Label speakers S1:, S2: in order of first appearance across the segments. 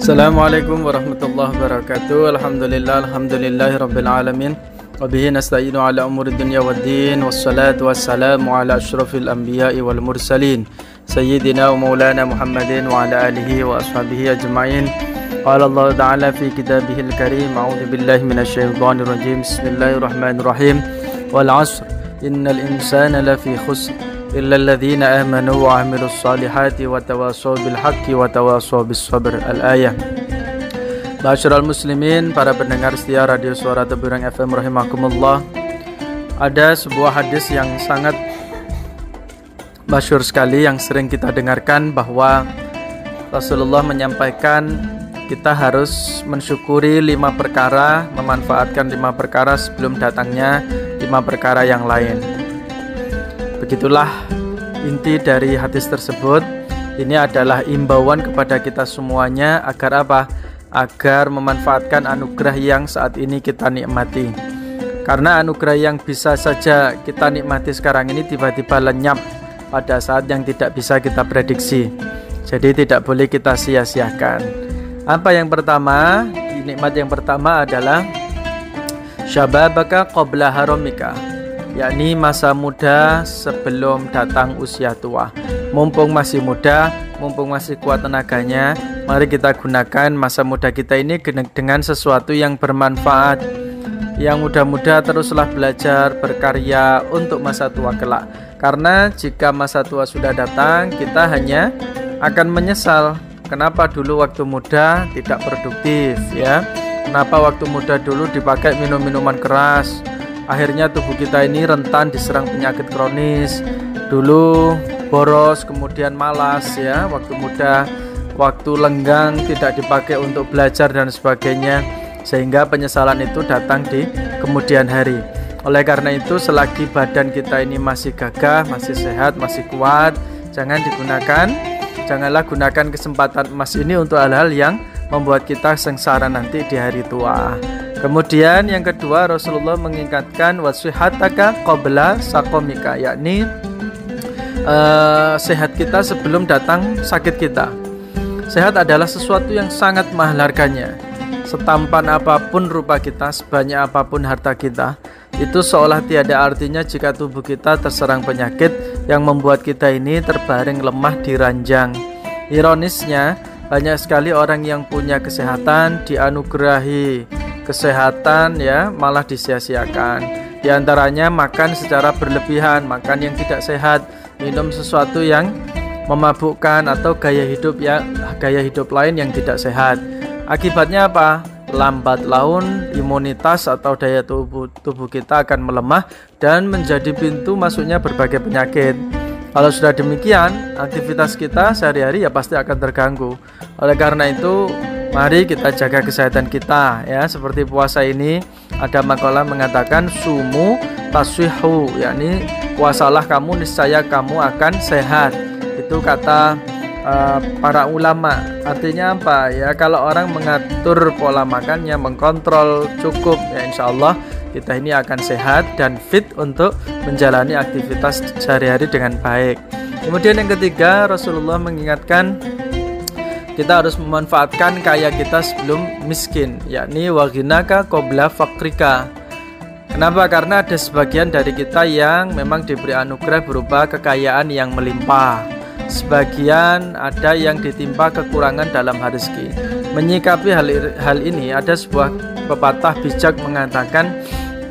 S1: Assalamualaikum warahmatullahi wabarakatuh. Alhamdulillahirabbil alamin. Wa bihi nasta'inu ala umuri dunya waddin. Wassalatu wassalamu ala asyrafil anbiya'i wal mursalin sayyidina wa maulana Muhammadin wa ala alihi wa ashabihi ajma'in. Qala Allah ta'ala fi kitabihil karim. A'udzu billahi minasyaitonir rajim. Bismillahirrahmanirrahim. Wal 'ashr innal insana lafi khusr illa alladhina amanu wa 'amilus salihati wa tawassaw bil haqqi wa tawassaw bis sabr. Al-ayah. Ma'asyiral muslimin, para pendengar setia Radio Suara Tebuireng FM rahimakumullah. Ada sebuah hadis yang sangat masyhur sekali yang sering kita dengarkan, bahwa Rasulullah menyampaikan kita harus mensyukuri 5 perkara, memanfaatkan 5 perkara sebelum datangnya 5 perkara yang lain. Begitulah inti dari hadis tersebut. Ini adalah imbauan kepada kita semuanya agar apa? Agar memanfaatkan anugerah yang saat ini kita nikmati. Karena anugerah yang bisa saja kita nikmati sekarang ini tiba-tiba lenyap pada saat yang tidak bisa kita prediksi. Jadi tidak boleh kita sia-siakan. Apa yang pertama? Nikmat yang pertama adalah syababaka qabla haramika, yakni masa muda sebelum datang usia tua. Mumpung masih muda, mumpung masih kuat tenaganya, mari kita gunakan masa muda kita ini dengan sesuatu yang bermanfaat. Yang muda-muda teruslah belajar, berkarya untuk masa tua kelak. Karena jika masa tua sudah datang, kita hanya akan menyesal. Kenapa dulu waktu muda tidak produktif, ya? Kenapa waktu muda dulu dipakai minum-minuman keras? Akhirnya tubuh kita ini rentan diserang penyakit kronis. Dulu boros, kemudian malas, ya, waktu muda. Waktu lenggang tidak dipakai untuk belajar dan sebagainya, sehingga penyesalan itu datang di kemudian hari. Oleh karena itu, selagi badan kita ini masih gagah, masih sehat, masih kuat, janganlah gunakan kesempatan emas ini untuk hal-hal yang membuat kita sengsara nanti di hari tua. Kemudian yang kedua, Rasulullah mengingatkan wasihataka qabla saqamika, yakni sehat kita sebelum datang sakit kita. Sehat adalah sesuatu yang sangat mahal harganya. Setampan apapun rupa kita, sebanyak apapun harta kita, itu seolah tiada artinya jika tubuh kita terserang penyakit yang membuat kita ini terbaring lemah di ranjang. Ironisnya, banyak sekali orang yang punya kesehatan, dianugerahi kesehatan, ya, malah disia-siakan. Di antaranya makan secara berlebihan, makan yang tidak sehat, minum sesuatu yang memabukkan, atau gaya hidup lain yang tidak sehat. Akibatnya apa? Lambat laun imunitas atau daya tubuh kita akan melemah dan menjadi pintu masuknya berbagai penyakit. Kalau sudah demikian, aktivitas kita sehari-hari ya pasti akan terganggu. Oleh karena itu, mari kita jaga kesehatan kita, ya. Seperti puasa ini, ada makalah mengatakan sumu taswihu, yakni puasalah kamu, niscaya kamu akan sehat. Itu kata para ulama. Artinya apa, ya? Kalau orang mengatur pola makannya, mengkontrol cukup, ya insya Allah kita ini akan sehat dan fit untuk menjalani aktivitas sehari-hari dengan baik. Kemudian yang ketiga, Rasulullah mengingatkan kita harus memanfaatkan kaya kita sebelum miskin, yakni waghinaka qabla fakrika. Kenapa? Karena ada sebagian dari kita yang memang diberi anugerah berupa kekayaan yang melimpah. Sebagian ada yang ditimpa kekurangan dalam rezeki. Menyikapi hal ini, ada sebuah pepatah bijak mengatakan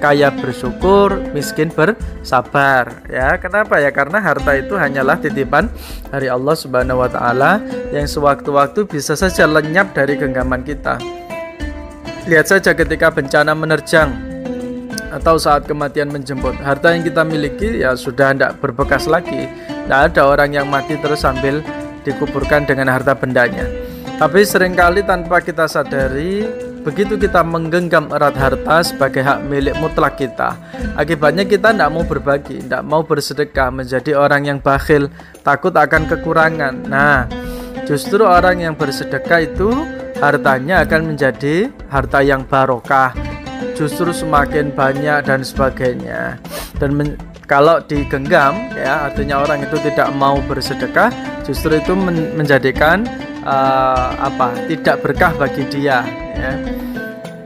S1: kaya bersyukur, miskin bersabar, ya. Kenapa? Ya karena harta itu hanyalah titipan dari Allah Subhanahu wa taala yang sewaktu-waktu bisa saja lenyap dari genggaman kita. Lihat saja ketika bencana menerjang atau saat kematian menjemput, harta yang kita miliki ya sudah tidak berbekas lagi. Tidak ada orang yang mati terus sambil dikuburkan dengan harta bendanya. Tapi seringkali tanpa kita sadari, begitu kita menggenggam erat harta sebagai hak milik mutlak kita, akibatnya kita tidak mau berbagi, tidak mau bersedekah, menjadi orang yang bakhil, takut akan kekurangan. Nah, justru orang yang bersedekah itu hartanya akan menjadi harta yang barokah, justru semakin banyak dan sebagainya. Dan kalau digenggam, ya artinya orang itu tidak mau bersedekah, justru itu menjadikan tidak berkah bagi dia, ya.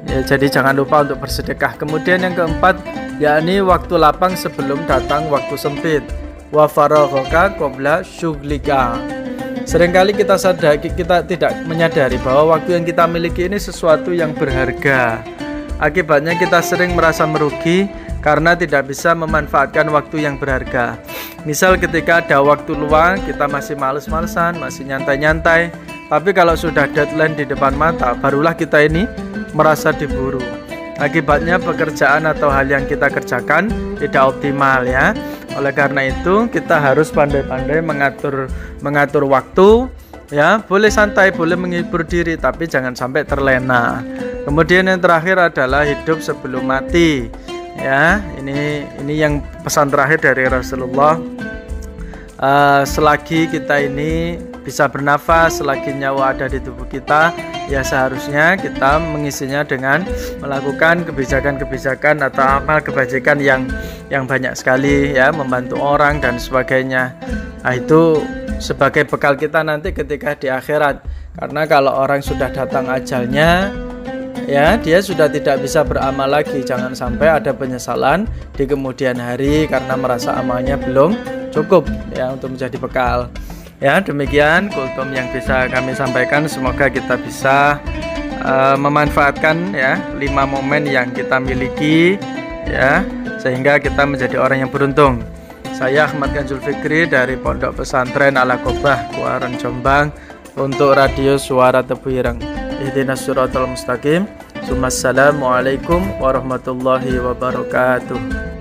S1: Ya, jadi jangan lupa untuk bersedekah. Kemudian yang keempat, yakni waktu lapang sebelum datang waktu sempit. Wa faraghaka qabla syughlika. Seringkali kita tidak menyadari bahwa waktu yang kita miliki ini sesuatu yang berharga. Akibatnya kita sering merasa merugi karena tidak bisa memanfaatkan waktu yang berharga. Misal ketika ada waktu luang, kita masih males-malesan, masih nyantai-nyantai. Tapi kalau sudah deadline di depan mata, barulah kita ini merasa diburu. Akibatnya pekerjaan atau hal yang kita kerjakan tidak optimal, ya. Oleh karena itu kita harus pandai-pandai mengatur waktu, ya. Boleh santai, boleh menghibur diri, tapi jangan sampai terlena. Kemudian yang terakhir adalah hidup sebelum mati, ya. Ini yang pesan terakhir dari Rasulullah. Selagi kita ini bisa bernafas, selagi nyawa ada di tubuh kita, ya seharusnya kita mengisinya dengan melakukan kebijakan-kebijakan atau amal kebajikan yang banyak sekali, ya, membantu orang dan sebagainya. Nah, itu sebagai bekal kita nanti ketika di akhirat. Karena kalau orang sudah datang ajalnya, ya, dia sudah tidak bisa beramal lagi. Jangan sampai ada penyesalan di kemudian hari karena merasa amalnya belum cukup, ya, untuk menjadi bekal. Ya, demikian kultum yang bisa kami sampaikan. Semoga kita bisa memanfaatkan, ya, 5 momen yang kita miliki, ya, sehingga kita menjadi orang yang beruntung. Saya Ahmad Ganjul Fikri dari Pondok Pesantren Al-Aqobah, Kuaran, Jombang, untuk Radio Suara Tebu Ireng. Ihdinas siratal mustaqim. Assalamualaikum warahmatullahi wabarakatuh.